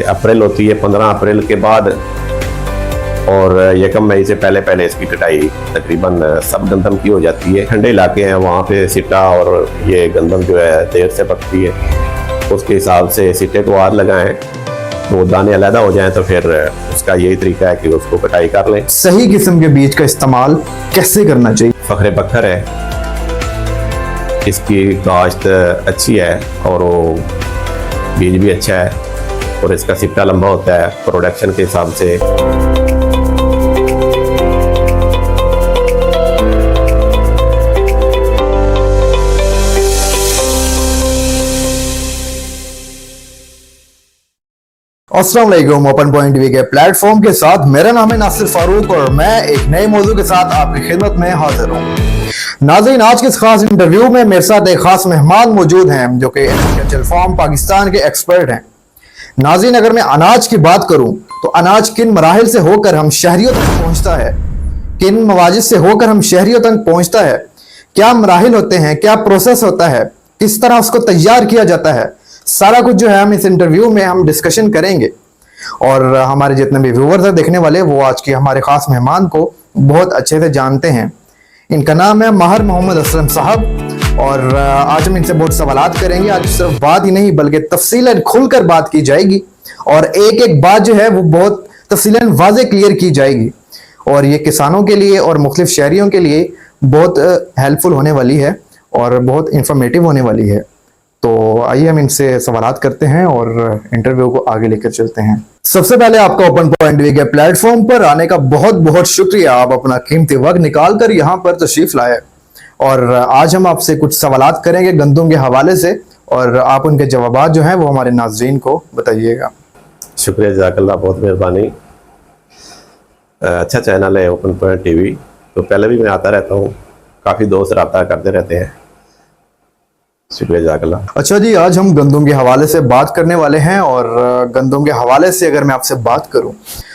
अप्रैल होती है, 15 अप्रैल के बाद और 1 मई से पहले पहले इसकी कटाई तकरीबन सब गंदम की हो जाती है। ठंडे इलाके हैं वहाँ पे सिट्टा और ये गंदम जो है देर से पकती है, उसके हिसाब से सिट्टे को आग लगाएं, वो दाने अलहदा हो जाएं तो फिर उसका यही तरीका है कि उसको कटाई कर लें। सही किस्म के बीज का इस्तेमाल कैसे करना चाहिए? फखरे बखर है, इसकी काश्त अच्छी है और वो बीज भी अच्छा है और इसका सिट्टा लंबा होता है प्रोडक्शन के हिसाब से। अस्सलाम वालेकुम। ओपन पॉइंट टीवी के प्लेटफॉर्म के साथ मेरा नाम है नासिर फारूक और मैं एक नए मौजू के साथ आपकी खिदमत में हाजिर हूँ। नाज़रीन, आज के इस खास इंटरव्यू में मेरे साथ एक खास मेहमान मौजूद हैं जो कि एग्रीकल्चर फार्म पाकिस्तान के एक्सपर्ट हैं। नाज़रीन, अगर मैं अनाज की बात करूं तो अनाज किन मराहिल से होकर हम शहरियों तक पहुंचता है, किन मवाजिद से होकर हम शहरियों तक पहुंचता है, क्या मराहिल होते हैं, क्या प्रोसेस होता है, किस तरह उसको तैयार किया जाता है, सारा कुछ जो है हम इस इंटरव्यू में हम डिस्कशन करेंगे। और हमारे जितने भी व्यूअर्स हैं देखने वाले, वो आज के हमारे खास मेहमान को बहुत अच्छे से जानते हैं। इनका नाम है माहिर मोहम्मद असलम साहब और आज हम इनसे बहुत सवालात करेंगे। आज सिर्फ बात ही नहीं बल्कि तफसीलन खुलकर बात की जाएगी और एक एक बात जो है वो बहुत तफसीलन वाज़े क्लियर की जाएगी और ये किसानों के लिए और मुख्तलिफ शहरियों के लिए बहुत हेल्पफुल होने वाली है और बहुत इंफॉर्मेटिव होने वाली है। तो आइए हम इनसे सवालात करते हैं और इंटरव्यू को आगे लेकर चलते हैं। सबसे पहले आपका ओपन पॉइंट टीवी के प्लेटफॉर्म पर आने का बहुत बहुत शुक्रिया। आप अपना कीमती वक्त निकाल कर यहाँ पर तशरीफ लाए और आज हम आपसे कुछ सवालात करेंगे गंदम के हवाले से और आप उनके जवाबात जो हैं वो हमारे नाज़रीन को बताइएगा। शुक्रिया, जज़ाकल्लाह, बहुत मेहरबानी। अच्छा चैनल है ओपन पॉइंट टीवी, तो पहले भी मैं आता रहता हूँ, काफ़ी दोस्त रब्ता करते रहते हैं। शुक्रिया, जज़ाकल्लाह। अच्छा जी, आज हम गंदम के हवाले से बात करने वाले हैं और गंदम के हवाले से अगर मैं आपसे बात करूं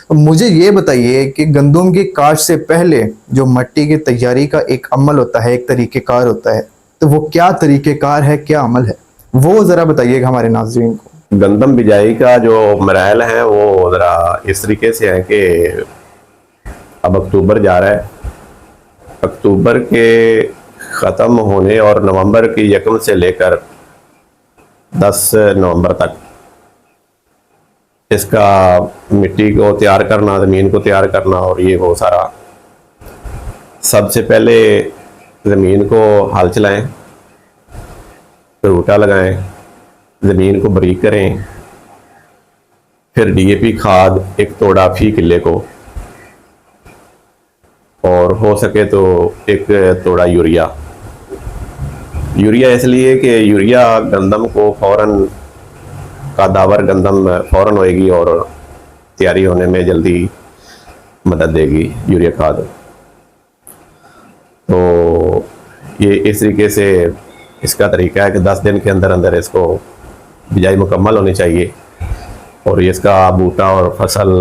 तो मुझे ये बताइए कि गंदम की काश्त से पहले जो मिट्टी की तैयारी का एक अमल होता है, एक तरीक़ेकार होता है, तो वो क्या तरीक़ेकार है, क्या अमल है, वो ज़रा बताइएगा हमारे नाज़रीन को। गंदम बिजाई का जो मराहल है वो ज़रा इस तरीके से है कि अब अक्टूबर जा रहा है, अक्टूबर के ख़त्म होने और नवंबर की 1 से लेकर 10 नवंबर तक इसका मिट्टी को तैयार करना, ज़मीन को तैयार करना और ये वो सारा। सबसे पहले ज़मीन को हल चलाएं, रूटा लगाएं, ज़मीन को बारीक करें, फिर डीएपी खाद 1 तोड़ा फी किले को और हो सके तो 1 तोड़ा यूरिया। यूरिया इसलिए कि यूरिया गंदम को फ़ौरन का दावर गंदम फ़ौरन होएगी और तैयारी होने में जल्दी मदद देगी यूरिया खाद। तो ये इस तरीके से इसका तरीका है कि 10 दिन के अंदर अंदर इसको बिजाई मुकम्मल होनी चाहिए और इसका बूटा और फसल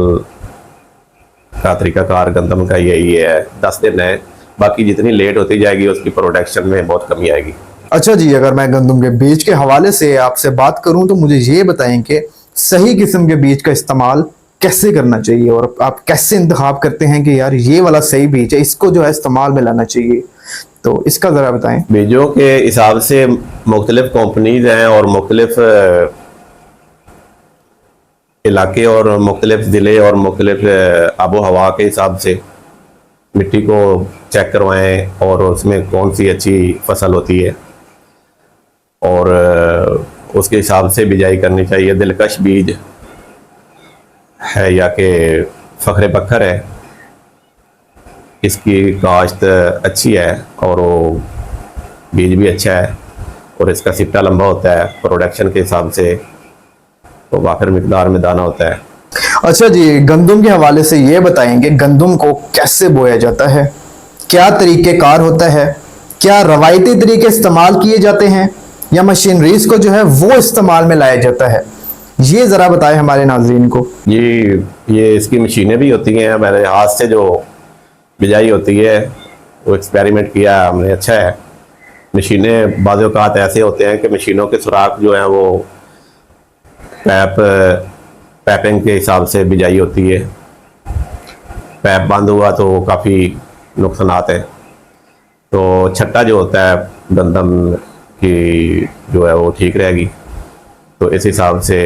का तरीकाकार गंदम का यही है, 10 दिन है। बाकी जितनी लेट होती जाएगी उसकी प्रोडक्शन में बहुत कमी आएगी। अच्छा जी, अगर मैं गंदम के बीज के हवाले से आपसे बात करूं तो मुझे ये बताएं कि सही किस्म के बीज का इस्तेमाल कैसे करना चाहिए और आप कैसे इंतखाब करते हैं कि यार ये वाला सही बीज है, इसको जो है इस्तेमाल में लाना चाहिए, तो इसका ज़रा बताएं। बीजों के हिसाब से मुख्तलिफ कंपनीज हैं और मुख्तलिफ इलाके और मुख्तलिफ ज़िले और मुख्तलिफ आबो हवा के हिसाब से मिट्टी को चेक करवाएं और उसमें कौन सी अच्छी फसल होती है और उसके हिसाब से बिजाई करनी चाहिए। दिलकश बीज है या कि फखरे बखर है, इसकी काश्त अच्छी है और वो बीज भी अच्छा है और इसका सिट्टा लंबा होता है प्रोडक्शन के हिसाब से, तो वाफिर मिकदार में दाना होता है। अच्छा जी, गंदम के हवाले से ये बताएंगे गंदम को कैसे बोया जाता है, क्या तरीक़ेकार होता है, क्या रवायती तरीके इस्तेमाल किए जाते हैं या मशीनरीज को जो है वो इस्तेमाल में लाया जाता है, ये ज़रा बताएं हमारे नाज़रीन को। ये इसकी मशीनें भी होती हैं, मैंने हाथ से जो बिजाई होती है वो एक्सपेरिमेंट किया है हमने, अच्छा है। मशीनें बाज़ औक़ात ऐसे होते हैं कि मशीनों के सुराख जो हैं वो पैप पैपिंग के हिसाब से बिजाई होती है। पैप बंद हुआ तो काफ़ी नुकसानात हैं। तो छट्टा जो होता है गंदम की जो है वो ठीक रहेगी, तो इस हिसाब से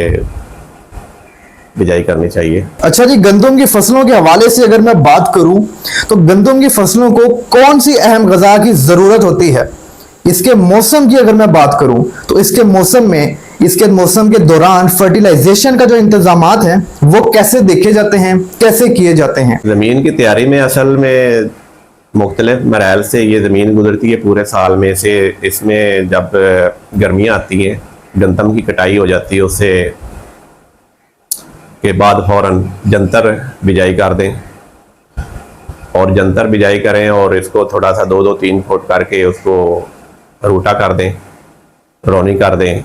बिजाई करनी चाहिए। अच्छा जी, गंदम की फसलों के हवाले से अगर मैं बात करूं तो गंदम की फसलों को कौन सी अहम ग़िज़ा की ज़रूरत होती है? इसके मौसम की अगर मैं बात करूं तो इसके मौसम के दौरान फर्टिलाइजेशन का जो इंतजामात हैं वो कैसे देखे जाते हैं, कैसे किए जाते हैं? ज़मीन की तैयारी में असल में मुख्तलिफ मराहल से ये ज़मीन गुजरती है पूरे साल में से। इसमें जब गर्मियाँ आती हैं, गंदम की कटाई हो जाती है, उससे के बाद फ़ौरन जंतर बिजाई कर दें, और जंतर बिजाई करें और इसको थोड़ा सा 2-3 फुट करके उसको रूटा कर दें, रौनी कर दें।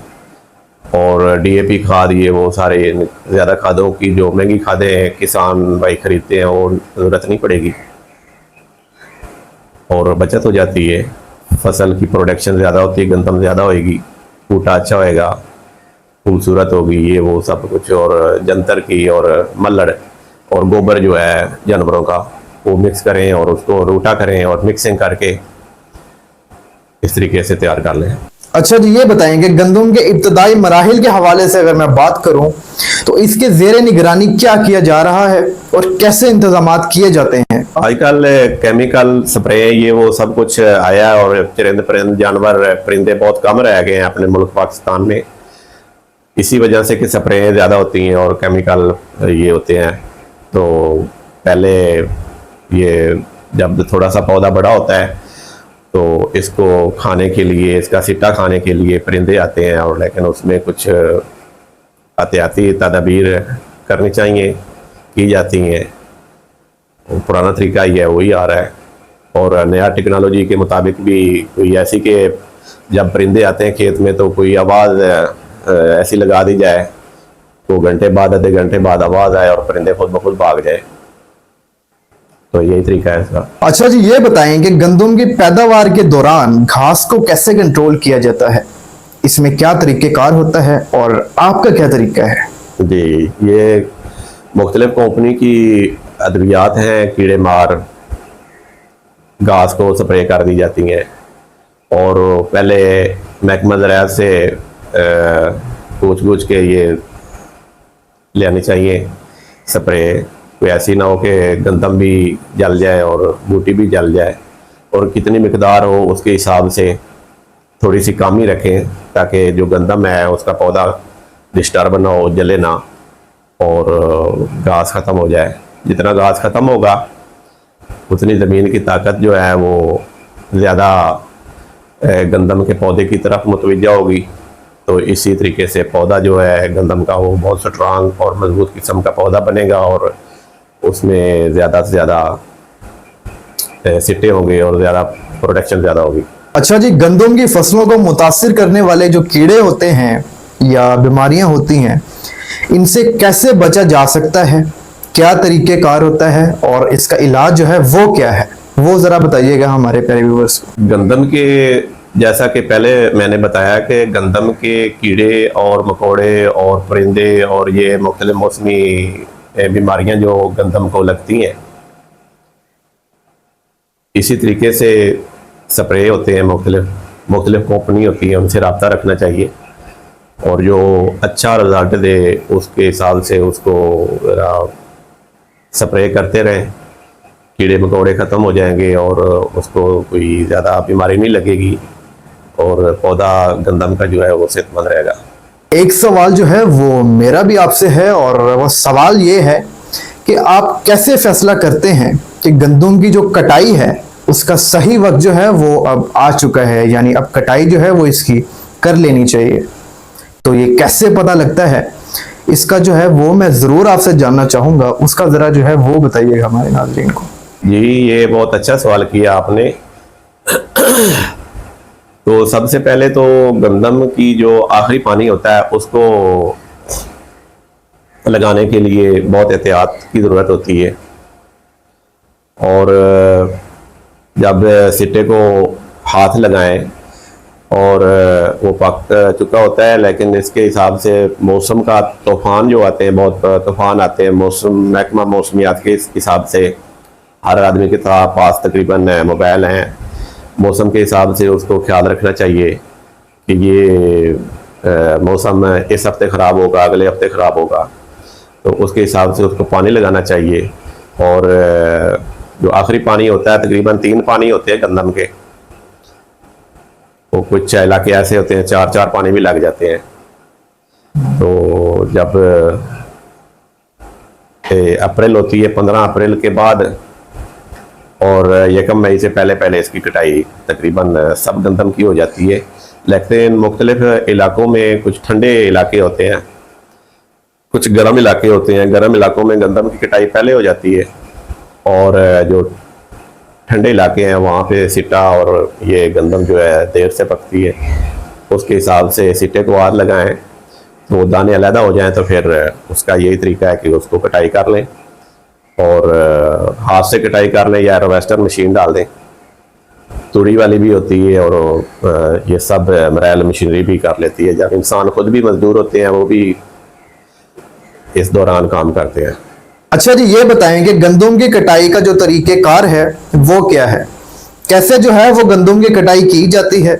और डीएपी खाद, ये वो सारे ज़्यादा खादों की जो महंगी खादें किसान भाई ख़रीदते हैं वो ज़रूरत नहीं पड़ेगी और बचत हो जाती है। फसल की प्रोडक्शन ज़्यादा होती है, गंदम ज़्यादा होएगी, फूटा अच्छा होएगा, खूबसूरत होगी, ये वो सब कुछ। और जंतर की और मल्लड़ और गोबर जो है जानवरों का वो मिक्स करें और उसको रूटा करें और मिक्सिंग करके इस तरीके से तैयार कर लें। अच्छा जी, ये बताएंगे गंदम के इब्तदाई मराहिल के हवाले से अगर मैं बात करूं तो इसके ज़ेरे निगरानी क्या किया जा रहा है और कैसे इंतजामात किए जाते हैं? आजकल केमिकल स्प्रे ये वो सब कुछ आया है और परिंद जानवर परिंदे बहुत कम रह गए हैं अपने मुल्क पाकिस्तान में, इसी वजह से कि स्प्रे ज़्यादा होती हैं और केमिकल ये होते हैं। तो पहले ये जब थोड़ा सा पौधा बड़ा होता है तो इसको खाने के लिए, इसका सिट्टा खाने के लिए परिंदे आते हैं, और लेकिन उसमें कुछ एहतियाती तदाबीर करनी चाहिए, की जाती हैं। पुराना तरीका ही है, वही आ रहा है। और नया टेक्नोलॉजी के मुताबिक भी कोई ऐसी कि जब परिंदे आते हैं खेत में तो कोई आवाज़ ऐसी लगा दी जाए तो घंटे बाद, आधे घंटे बाद आवाज़ आए और परिंदे खुद ब खुद भाग जाए। तो यही तरीका है इसका। अच्छा जी, ये बताएं कि गंदम की पैदावार के दौरान घास को कैसे कंट्रोल किया जाता है, इसमें क्या तरीक़ेकार होता है और आपका क्या तरीका है? जी, ये मुख्तलिफ कंपनी की अद्वियात हैं, कीड़े मार, घास को स्प्रे कर दी जाती हैं। और पहले महकमा ज़राअत से पूछ के ये ले आनी चाहिए स्प्रे, कोई ऐसी ना हो कि गंदम भी जल जाए और बूटी भी जल जाए। और कितनी मिकदार हो उसके हिसाब से थोड़ी सी कम ही रखें ताकि जो गंदम है उसका पौधा डिस्टर्ब ना हो, जले ना और घास ख़त्म हो जाए। जितना घास ख़त्म होगा उतनी ज़मीन की ताकत जो है वो ज़्यादा गंदम के पौधे की तरफ मुतवज्जा होगी। तो इसी तरीके से पौधा जो है गंदम का वो बहुत स्ट्रांग और मजबूत किस्म का पौधा बनेगा और उसमें ज़्यादा से ज़्यादा सिट्टे होंगे और ज़्यादा प्रोडक्शन ज़्यादा होगी। अच्छा जी, गंदम की फसलों को मुतासिर करने वाले जो कीड़े होते हैं या बीमारियां होती हैं, इनसे कैसे बचा जा सकता है, क्या तरीक़ेकार होता है और इसका इलाज जो है वो क्या है, वो ज़रा बताइएगा हमारे प्यारे व्यूअर्स को। गंदम के, जैसा कि पहले मैंने बताया कि गंदम के कीड़े और मकोड़े और परिंदे और ये मुख्तलिफ मौसमी बीमारियां जो गंदम को लगती हैं, इसी तरीके से स्प्रे होते हैं, मुख्तलिफ कंपनी होती है, उनसे रब्ता रखना चाहिए और जो अच्छा रिजल्ट दे उसके हिसाब से उसको स्प्रे करते रहें। कीड़े मकोड़े ख़त्म हो जाएंगे और उसको कोई ज़्यादा बीमारी नहीं लगेगी और पौधा गंदम का जो है वो सेहतमंद रहेगा। एक सवाल जो है वो मेरा भी आपसे है और वो सवाल ये है कि आप कैसे फैसला करते हैं कि गंदम की जो कटाई है उसका सही वक्त जो है वो अब आ चुका है, यानी अब कटाई जो है वो इसकी कर लेनी चाहिए? तो ये कैसे पता लगता है, इसका जो है वो मैं ज़रूर आपसे जानना चाहूँगा, उसका ज़रा जो है वो बताइएगा हमारे नाज़रीन को। जी, ये बहुत अच्छा सवाल किया आपने। तो सबसे पहले तो गंदम की जो आखिरी पानी होता है उसको लगाने के लिए बहुत एहतियात की ज़रूरत होती है और जब सिट्टे को हाथ लगाएं और वो पक चुका होता है, लेकिन इसके हिसाब से मौसम का तूफान जो आते हैं, बहुत तूफान आते हैं, मौसम महकमा मौसमियात के हिसाब से हर आदमी के पास तकरीबन मोबाइल हैं। मौसम के हिसाब से उसको ख्याल रखना चाहिए कि ये मौसम इस हफ्ते ख़राब होगा, अगले हफ्ते ख़राब होगा, तो उसके हिसाब से उसको पानी लगाना चाहिए। और जो आखिरी पानी होता है, तकरीबन 3 पानी होते हैं गंदम के, वो कुछ इलाके ऐसे होते हैं 4 पानी भी लग जाते हैं। तो जब अप्रैल होती है, 15 अप्रैल के बाद और 1 मई से पहले पहले इसकी कटाई तकरीबन सब गंदम की हो जाती है। लेकिन मुख्तलिफ इलाकों में कुछ ठंडे इलाके होते हैं, कुछ गर्म इलाके होते हैं। गर्म इलाकों में गंदम की कटाई पहले हो जाती है, और जो ठंडे इलाके हैं वहाँ पे सिट्टा और ये गंदम जो है देर से पकती है। उसके हिसाब से सिट्टे को हाथ लगाएं तो वो दाने अलहदा हो जाएं, तो फिर उसका यही तरीका है कि उसको कटाई कर लें, और हाथ से कटाई कर लें या हार्वेस्टर मशीन डाल दें। तूड़ी वाली भी होती है, और ये सब मरैल मशीनरी भी कर लेती है। जब इंसान खुद भी मजदूर होते हैं, वो भी इस दौरान काम करते हैं। अच्छा जी, ये बताएं कि गंदम की कटाई का जो तरीक़ेकार है वो क्या है, कैसे जो है वो गंदम की कटाई की जाती है,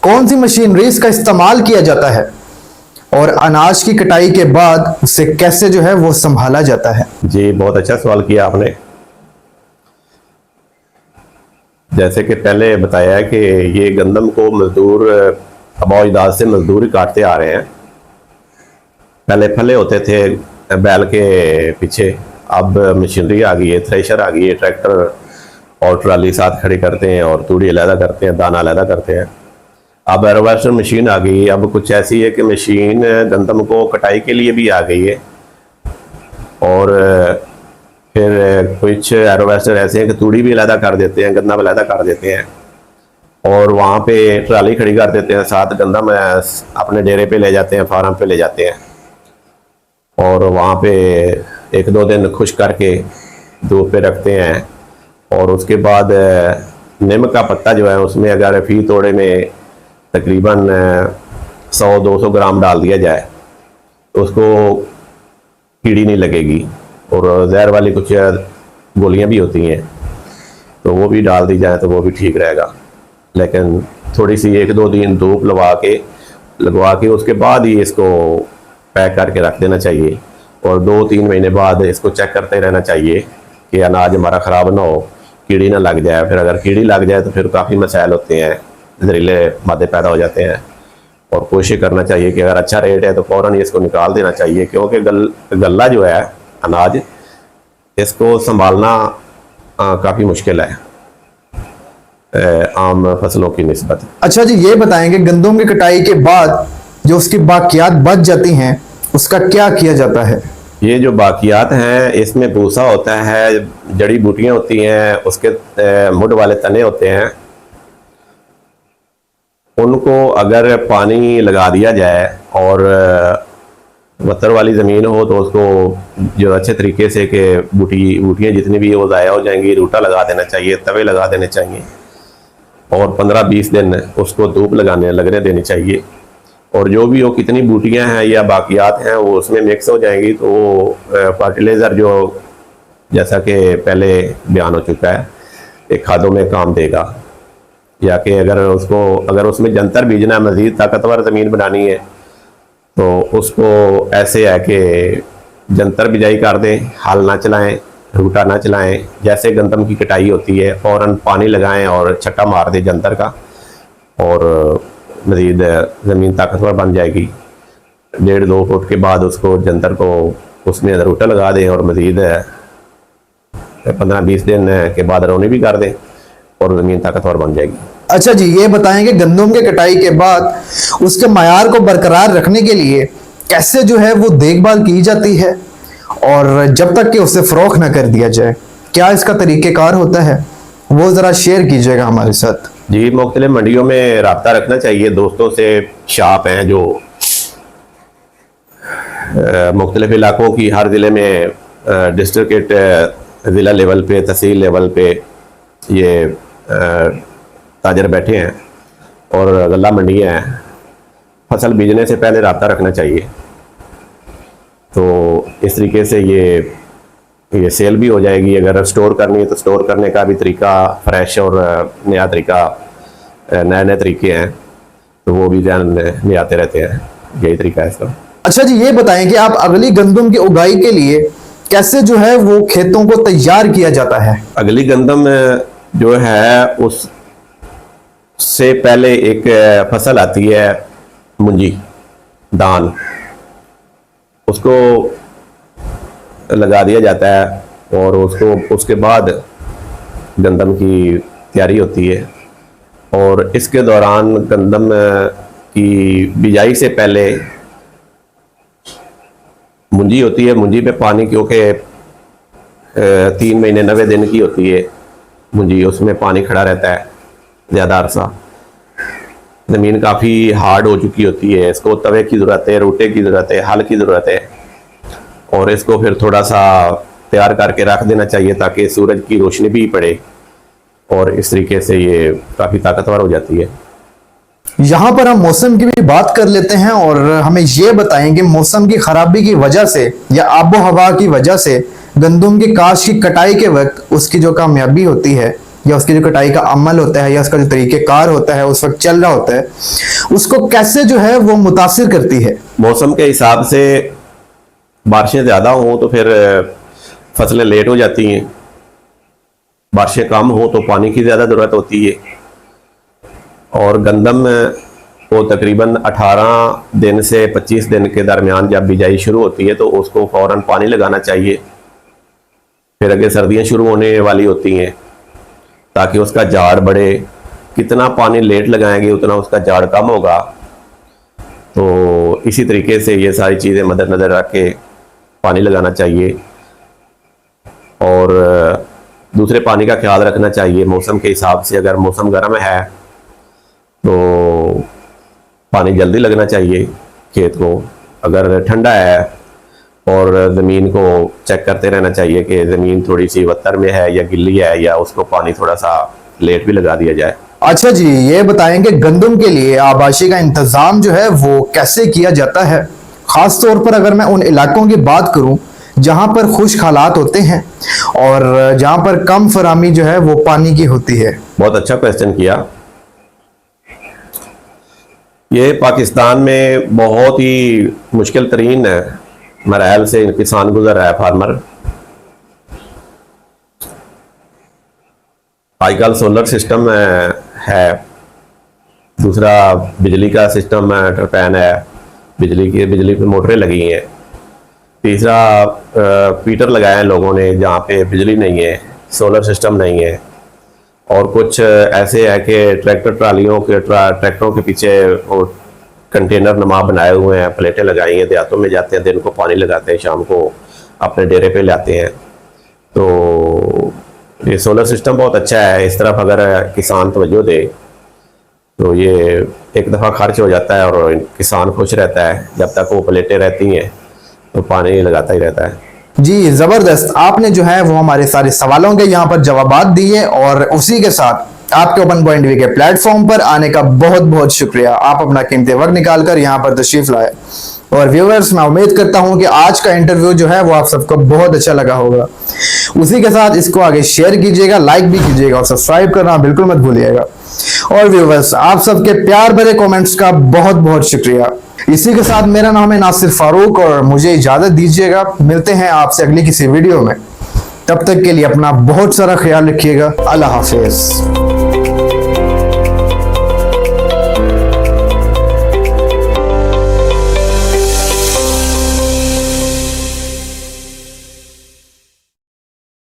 कौन सी मशीनरी इसका इस्तेमाल किया जाता है, और अनाज की कटाई के बाद उसे कैसे जो है वो संभाला जाता है। जी, बहुत अच्छा सवाल किया आपने। जैसे कि पहले बताया है कि ये गंदम को मजदूर आबाओ अजदाद से मजदूर काटते आ रहे हैं। पहले फले होते थे बैल के पीछे, अब मशीनरी आ गई है, थ्रेशर आ गई है, ट्रैक्टर और ट्राली साथ खड़ी करते हैं और तूड़ी अलहदा करते हैं, दाना अलहदा करते हैं। अब हार्वेस्टर मशीन आ गई है। अब कुछ ऐसी है कि मशीन गंदम को कटाई के लिए भी आ गई है, और फिर कुछ हार्वेस्टर ऐसे हैं कि तूड़ी भी अलहदा कर देते हैं, गंदम अलहदा कर देते हैं, और वहाँ पे ट्राली खड़ी कर देते हैं, साथ गंदम अपने डेरे पे ले जाते हैं, फार्म पे ले जाते हैं, और वहाँ पे 1-2 दिन खुश करके धूप पे रखते हैं। और उसके बाद नीम का पत्ता जो है उसमें अगर फी तोड़े में तकरीबन 100-200 ग्राम डाल दिया जाए तो उसको कीड़ी नहीं लगेगी। और जहर वाली कुछ गोलियां भी होती हैं, तो वो भी डाल दी जाए तो वो भी ठीक रहेगा। लेकिन थोड़ी सी 1-2 दिन धूप लगवा के उसके बाद ही इसको पैक करके रख देना चाहिए, और 2-3 महीने बाद इसको चेक करते रहना चाहिए कि अनाज हमारा ख़राब ना हो, कीड़ी ना लग जाए। फिर अगर कीड़ी लग जाए तो फिर काफ़ी मसाइल होते हैं, जहरीले मादे पैदा हो जाते हैं। और कोशिश करना चाहिए कि अगर अच्छा रेट है तो फ़ौरन इसको निकाल देना चाहिए, क्योंकि गल्ला जो है अनाज, इसको संभालना काफ़ी मुश्किल है आम फसलों की निस्बत। अच्छा जी, ये बताएंगे गंदम की कटाई के बाद जो उसकी बाकियात बच जाती हैं उसका क्या किया जाता है। ये जो बाकियात हैं इसमें भूसा होता है, जड़ी बूटियां होती हैं, उसके मुड वाले तने होते हैं। उनको अगर पानी लगा दिया जाए और वतर वाली ज़मीन हो तो उसको जो अच्छे तरीके से कि बूटियाँ जितनी भी वो ज़ाया हो जाएंगी, रूटा लगा देना चाहिए, तवे लगा देने चाहिए, और 15-20 दिन उसको धूप लगने देनी चाहिए। और जो भी वो कितनी बूटियां हैं या बाकियात हैं वो उसमें मिक्स हो जाएंगी, तो वो फर्टिलाइज़र जो जैसा कि पहले बयान हो चुका है एक खादों में काम देगा। या कि अगर उसमें जंतर बीजना है, मज़ीद ताकतवर ज़मीन बनानी है, तो उसको ऐसे है कि जंतर बिजाई कर दें, हल ना चलाएं, रूटा ना चलाएं। जैसे गंदम की कटाई होती है फ़ौरन पानी लगाएं और छट्टा मार दें जंतर का, और मज़ीद ज़मीन ताकतवर बन जाएगी। 1.5-2 फुट के बाद उसको जंतर को उसमें रूटा लगा दें, और मज़ीद 15-20 दिन के बाद रौनी भी कर दें, और ज़मीन ताकतवर बन जाएगी। अच्छा जी, ये बताएं कि गंदम के कटाई के बाद उसके मयार को बरकरार रखने के लिए कैसे जो है वो देखभाल की जाती है, और जब तक कि उसे फ़रोख्त ना कर दिया जाए क्या इसका तरीक़ेकार होता है, वो ज़रा शेयर कीजिएगा हमारे साथ। जी, मुख्तलिफ मंडियों में रब्ता रखना चाहिए दोस्तों से। शॉप हैं जो मुख्तलिफ इलाकों की, हर ज़िले में डिस्ट्रिक्ट ज़िला लेवल पे, तहसील लेवल पे ये ताजर बैठे हैं, और गल्ला मंडियाँ हैं, फसल बीजने से पहले राब्ता रखना चाहिए। तो इस तरीके से ये सेल भी हो जाएगी। अगर स्टोर करनी है तो स्टोर करने का भी तरीका फ्रेश और नया तरीका, नए नए तरीके हैं, तो वो भी ध्यान में आते रहते हैं। यही तरीका है इसका। अच्छा जी, ये बताएं कि आप अगली गंदम की उगाई के लिए कैसे जो है वो खेतों को तैयार किया जाता है? अगली गंदम जो है उससे पहले एक फसल आती है मुंजी, दान, उसको लगा दिया जाता है और उसके बाद गंदम की तैयारी होती है। और इसके दौरान गंदम की बिजाई से पहले मुंजी होती है। मुंजी पे पानी, क्योंकि 3 महीने 90 दिन की होती है मुंजी, उसमें पानी खड़ा रहता है ज़्यादा अरसा। ज़मीन काफ़ी हार्ड हो चुकी होती है, इसको तवे की ज़रूरत है, रोटे की ज़रूरत है, हल की ज़रूरत है। और इसको फिर थोड़ा सा तैयार करके रख देना चाहिए ताकि सूरज की रोशनी भी पड़े, और इस तरीके से ये काफ़ी ताकतवर हो जाती है। यहाँ पर हम मौसम की भी बात कर लेते हैं और हमें ये बताएं कि मौसम की खराबी की वजह से या आबो हवा की वजह से गंदम की काश की कटाई के वक्त उसकी जो कामयाबी होती है या उसकी जो कटाई का अमल होता है या उसका जो तरीक़ेकार होता है उस वक्त चल रहा होता है, उसको कैसे जो है वो मुतासिर करती है? मौसम के हिसाब से बारिशें ज़्यादा हों तो फिर फसलें लेट हो जाती हैं, बारिशें कम हो तो पानी की ज़्यादा ज़रूरत होती है। और गंदम को तकरीबन 18 दिन से 25 दिन के दरमियान जब बिजाई शुरू होती है तो उसको फ़ौरन पानी लगाना चाहिए। फिर आगे सर्दियाँ शुरू होने वाली होती हैं ताकि उसका झाड़ बढ़े। कितना पानी लेट लगाएंगे उतना उसका झाड़ कम होगा। तो इसी तरीके से ये सारी चीज़ें मद्देनज़र रख के पानी लगाना चाहिए। और दूसरे पानी का ख्याल रखना चाहिए मौसम के हिसाब से। अगर मौसम गर्म है तो पानी जल्दी लगना चाहिए खेत को। अगर ठंडा है और ज़मीन को चेक करते रहना चाहिए कि ज़मीन थोड़ी सी वत्तर में है या गिल्ली है, या उसको पानी थोड़ा सा लेट भी लगा दिया जाए। अच्छा जी, ये बताएं कि गंदम के लिए आबाशी का इंतज़ाम जो है वो कैसे किया जाता है? ख़ास तौर पर अगर मैं उन इलाकों की बात करूं जहां पर खुश्क हालात होते हैं और जहां पर कम फरामी जो है वो पानी की होती है। बहुत अच्छा क्वेश्चन किया। ये पाकिस्तान में बहुत ही मुश्किल तरीन मराहल से किसान गुजर रहा है, फार्मर। आजकल सोलर सिस्टम है, दूसरा बिजली का सिस्टम टरपैन है, बिजली पे मोटरें लगी हैं। तीसरा फीटर लगाए हैं लोगों ने जहाँ पे बिजली नहीं है, सोलर सिस्टम नहीं है। और कुछ ऐसे है कि ट्रैक्टरों के पीछे वो कंटेनर नमा बनाए हुए हैं, प्लेटें लगाई हैं, देहातों में जाते हैं, दिन को पानी लगाते हैं, शाम को अपने डेरे पे लाते हैं। तो ये सोलर सिस्टम बहुत अच्छा है। इस तरफ अगर किसान तवज्जो दे तो ये एक दफ़ा खर्च हो जाता है और किसान खुश रहता है। जब तक वो प्लेटें रहती हैं तो पानी लगाता ही रहता है। जी ज़बरदस्त, आपने जो है वो हमारे सारे सवालों के यहाँ पर जवाबात दिए और उसी के साथ आपके ओपन पॉइंट टीवी के प्लेटफॉर्म पर आने का बहुत बहुत शुक्रिया। आप अपना कीमती वक्त निकालकर यहाँ पर तशरीफ लाए। और व्यूअर्स, मैं उम्मीद करता हूँ कि आज का इंटरव्यू जो है वो आप सबको बहुत अच्छा लगा होगा। उसी के साथ इसको आगे शेयर कीजिएगा, लाइक भी कीजिएगा और सब्सक्राइब करना बिल्कुल मत भूलिएगा। और व्यूअर्स, आप सबके प्यार भरे कमेंट्स का बहुत बहुत शुक्रिया। इसी के साथ मेरा नाम है नासिर फारूक और मुझे इजाजत दीजिएगा। मिलते हैं आपसे अगली किसी वीडियो में। तब तक के लिए अपना बहुत सारा ख्याल रखिएगा। अल्लाह हाफिज।